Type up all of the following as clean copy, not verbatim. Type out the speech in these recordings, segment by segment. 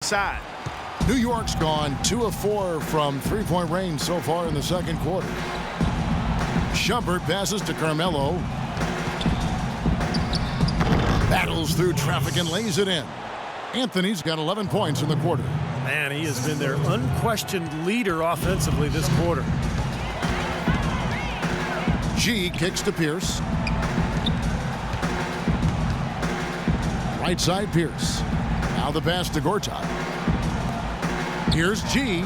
inside. New York's gone 2 of 4 from three-point range so far in the second quarter. Shumpert passes to Carmelo. Battles through traffic and lays it in. Anthony's got 11 points in the quarter. Man, he has been their unquestioned leader offensively this quarter. G kicks to Pierce. Right side Pierce. Now the pass to Gortat. Here's G.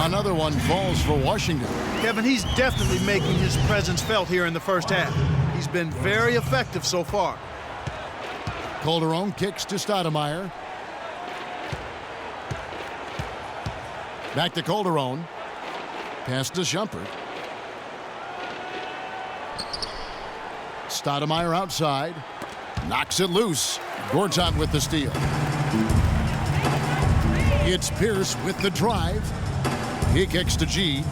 Another one falls for Washington. Kevin, he's definitely making his presence felt here in the first half. He's been very effective so far. Calderon kicks to Stoudemire. Back to Calderon. Pass to Shumpert. Stoudemire outside. Knocks it loose. Gortat with the steal. It's Pierce with the drive. He kicks to G.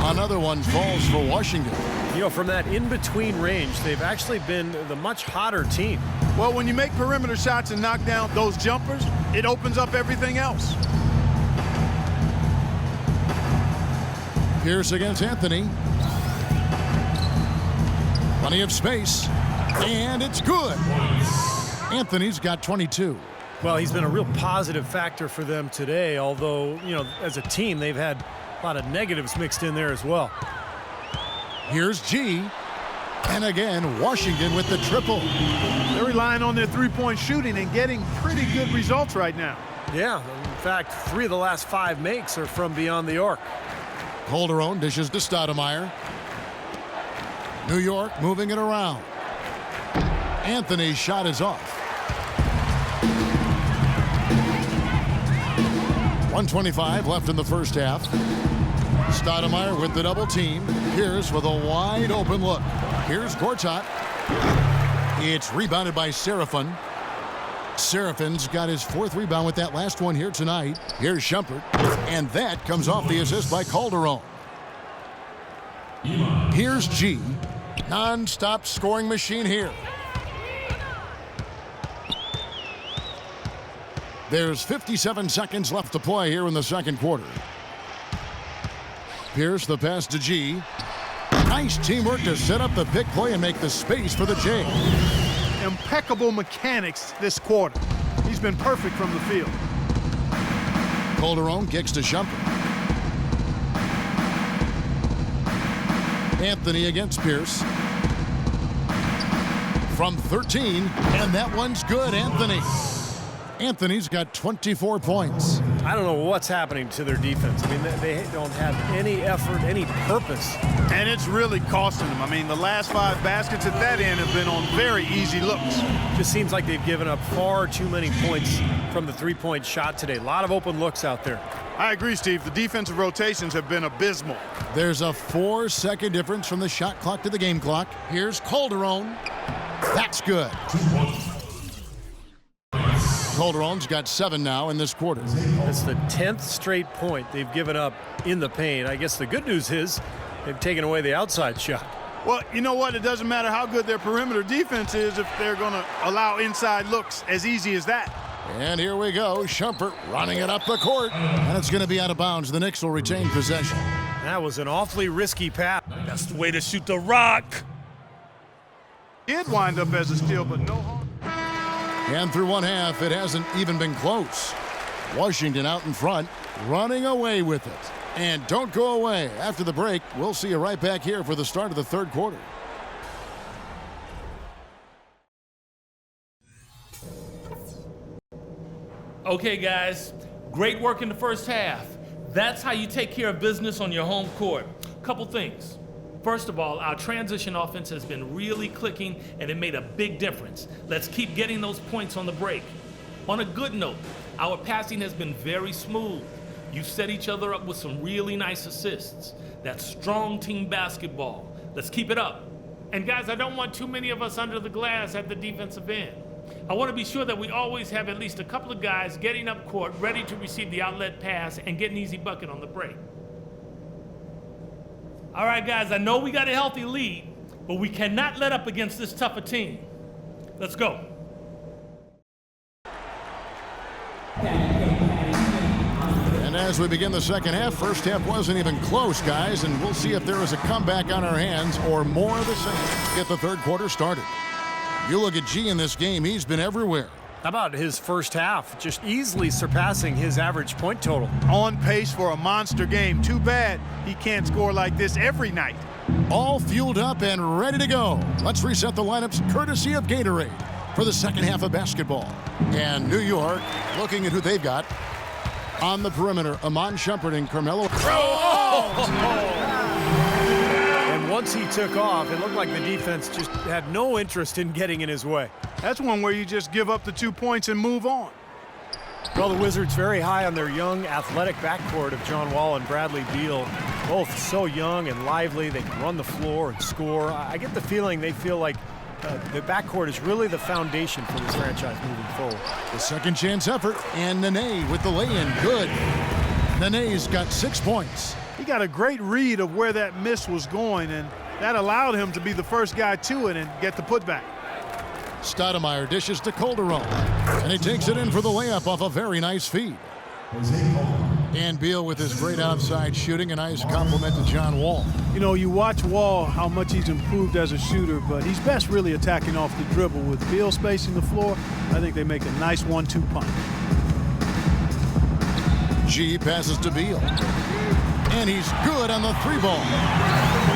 Another one falls for Washington. You know, from that in-between range, they've actually been the much hotter team. Well, when you make perimeter shots and knock down those jumpers, it opens up everything else. Pierce against Anthony. Plenty of space. And it's good. Anthony's got 22. Well, he's been a real positive factor for them today, although, you know, as a team, they've had a lot of negatives mixed in there as well. Here's G. And again, Washington with the triple. They're relying on their three-point shooting and getting pretty good results right now. Yeah, in fact, 3 of the last 5 makes are from beyond the arc. Calderon dishes to Stoudemire. New York moving it around. Anthony's shot is off. 1:25 left in the first half. Stoudemire with the double team. Pierce with a wide open look. Here's Gortat. It's rebounded by Seraphin. Seraphin's got his 4th rebound with that last one here tonight. Here's Shumpert. And that comes off the assist by Calderon. Here's G. Non-stop scoring machine here. There's 57 seconds left to play here in the second quarter. Pierce the pass to G. Nice teamwork to set up the pick play and make the space for the J. Impeccable mechanics this quarter. He's been perfect from the field. Calderon kicks to Shumpert. Anthony against Pierce. From 13, and that one's good, Anthony. Anthony's got 24 points. I don't know what's happening to their defense. I mean, they don't have any effort, any purpose. And it's really costing them. I mean, the last 5 baskets at that end have been on very easy looks. Just seems like they've given up far too many points from the three-point shot today. A lot of open looks out there. I agree, Steve. The defensive rotations have been abysmal. There's a 4-second difference from the shot clock to the game clock. Here's Calderon. That's good. Calderon's got 7 now in this quarter. It's the 10th straight point they've given up in the paint. I guess the good news is they've taken away the outside shot. Well, you know what? It doesn't matter how good their perimeter defense is if they're going to allow inside looks as easy as that. And here we go. Shumpert running it up the court. And it's going to be out of bounds. The Knicks will retain possession. That was an awfully risky pass. That's the way to shoot the rock. Did wind up as a steal, but no harm. And through one half, it hasn't even been close. Washington out in front, running away with it. And don't go away. After the break, we'll see you right back here for the start of the third quarter. Okay, guys, great work in the first half. That's how you take care of business on your home court. Couple things. First of all, our transition offense has been really clicking, and it made a big difference. Let's keep getting those points on the break. On a good note, our passing has been very smooth. You set each other up with some really nice assists. That's strong team basketball. Let's keep it up. And guys, I don't want too many of us under the glass at the defensive end. I want to be sure that we always have at least a couple of guys getting up court, ready to receive the outlet pass and get an easy bucket on the break. All right, guys, I know we got a healthy lead, but we cannot let up against this tougher team. Let's go. And as we begin the second half, first half wasn't even close, guys, and we'll see if there is a comeback on our hands or more of the same. Get the third quarter started. You look at G in this game, he's been everywhere. How about his first half? Just easily surpassing his average point total. On pace for a monster game. Too bad he can't score like this every night. All fueled up and ready to go. Let's reset the lineups courtesy of Gatorade for the second half of basketball. And New York looking at who they've got. On the perimeter, Iman Shumpert and Carmelo. And once he took off, it looked like the defense just had no interest in getting in his way. That's one where you just give up the 2 points and move on. Well, the Wizards very high on their young, athletic backcourt of John Wall and Bradley Beal. Both so young and lively. They can run the floor and score. I get the feeling they feel like the backcourt is really the foundation for this franchise moving forward. The second chance effort, and Nene with the lay-in. Good. Nene's got 6 points. He got a great read of where that miss was going, and that allowed him to be the first guy to it and get the putback. Stoudemire dishes to Calderon, and he takes it in for the layup off a very nice feed. And Beal with his great outside shooting, a nice compliment to John Wall. You know, you watch Wall, how much he's improved as a shooter, but he's best really attacking off the dribble. With Beal spacing the floor, I think they make a nice 1-2 punch. G passes to Beal. And he's good on the 3-ball.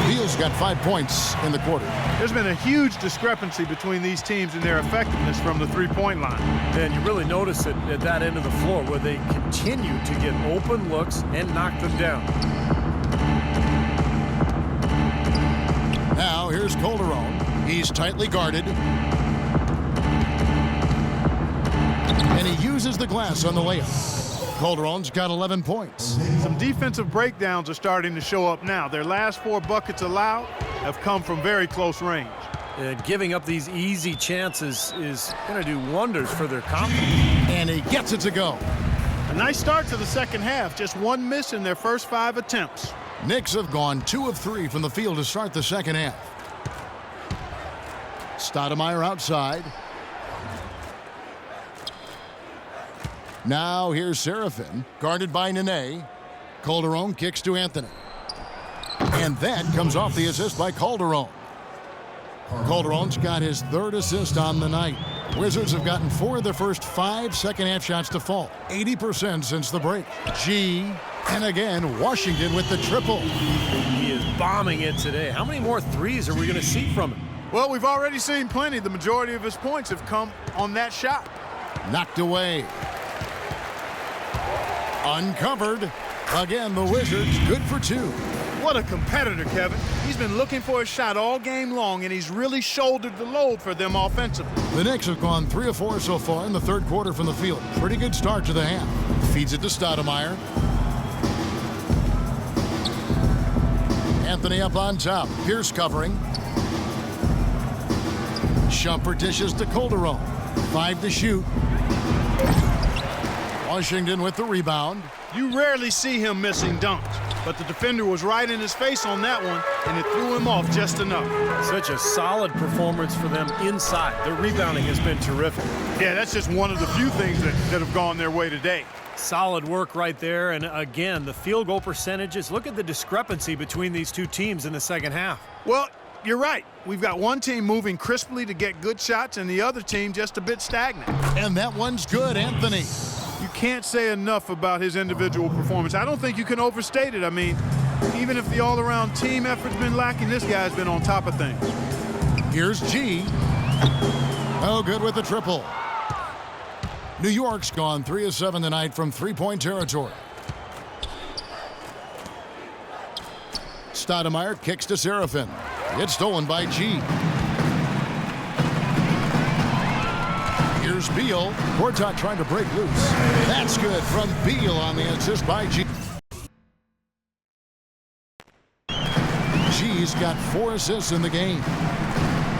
Beal's got 5 points in the quarter. There's been a huge discrepancy between these teams in their effectiveness from the 3-point line. And you really notice it at that end of the floor where they continue to get open looks and knock them down. Now here's Calderon. He's tightly guarded. And he uses the glass on the layup. Calderon's got 11 points. Some defensive breakdowns are starting to show up now. Their last 4 buckets allowed have come from very close range. Giving up these easy chances is going to do wonders for their confidence. And he gets it to go. A nice start to the second half. Just 1 miss in their first 5 attempts. Knicks have gone 2 of 3 from the field to start the second half. Stoudemire outside. Now here's Serafin, guarded by Nene. Calderon kicks to Anthony. And that comes off the assist by Calderon. Calderon's got his 3rd assist on the night. Wizards have gotten 4 of their first 5 second-half shots to fall. 80% since the break. G, and again, Washington with the triple. He is bombing it today. How many more threes are we going to see from him? Well, we've already seen plenty. The majority of his points have come on that shot. Knocked away. Uncovered. Again, the Wizards good for 2. What a competitor, Kevin. He's been looking for a shot all game long, and he's really shouldered the load for them offensively. The Knicks have gone 3 of 4 so far in the third quarter from the field. Pretty good start to the half. Feeds it to Stoudemire. Anthony up on top. Pierce covering. Shumpert dishes to Calderon. 5 to shoot. Washington with the rebound. You rarely see him missing dunks, but the defender was right in his face on that one, and it threw him off just enough. Such a solid performance for them inside. Their rebounding has been terrific. Yeah, that's just one of the few things that have gone their way today. Solid work right there, and again, the field goal percentages. Look at the discrepancy between these two teams in the second half. Well, you're right. We've got one team moving crisply to get good shots, and the other team just a bit stagnant. And that one's good, Anthony. You can't say enough about his individual performance. I don't think you can overstate it. I mean, even if the all-around team effort's been lacking, this guy's been on top of things. Here's G. Oh, good with the triple. New York's gone 3 of 7 tonight from 3-point territory. Stoudemire kicks to Serafin. It's stolen by G. Here's Beal. Gortat trying to break loose. That's good from Beal on the assist by G. G's got 4 assists in the game.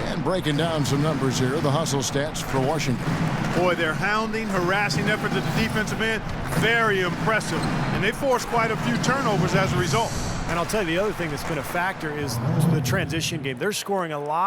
And breaking down some numbers here, the hustle stats for Washington. Boy, their hounding, harassing efforts at the defensive end, very impressive. And they forced quite a few turnovers as a result. And I'll tell you, the other thing that's been a factor is the transition game. They're scoring a lot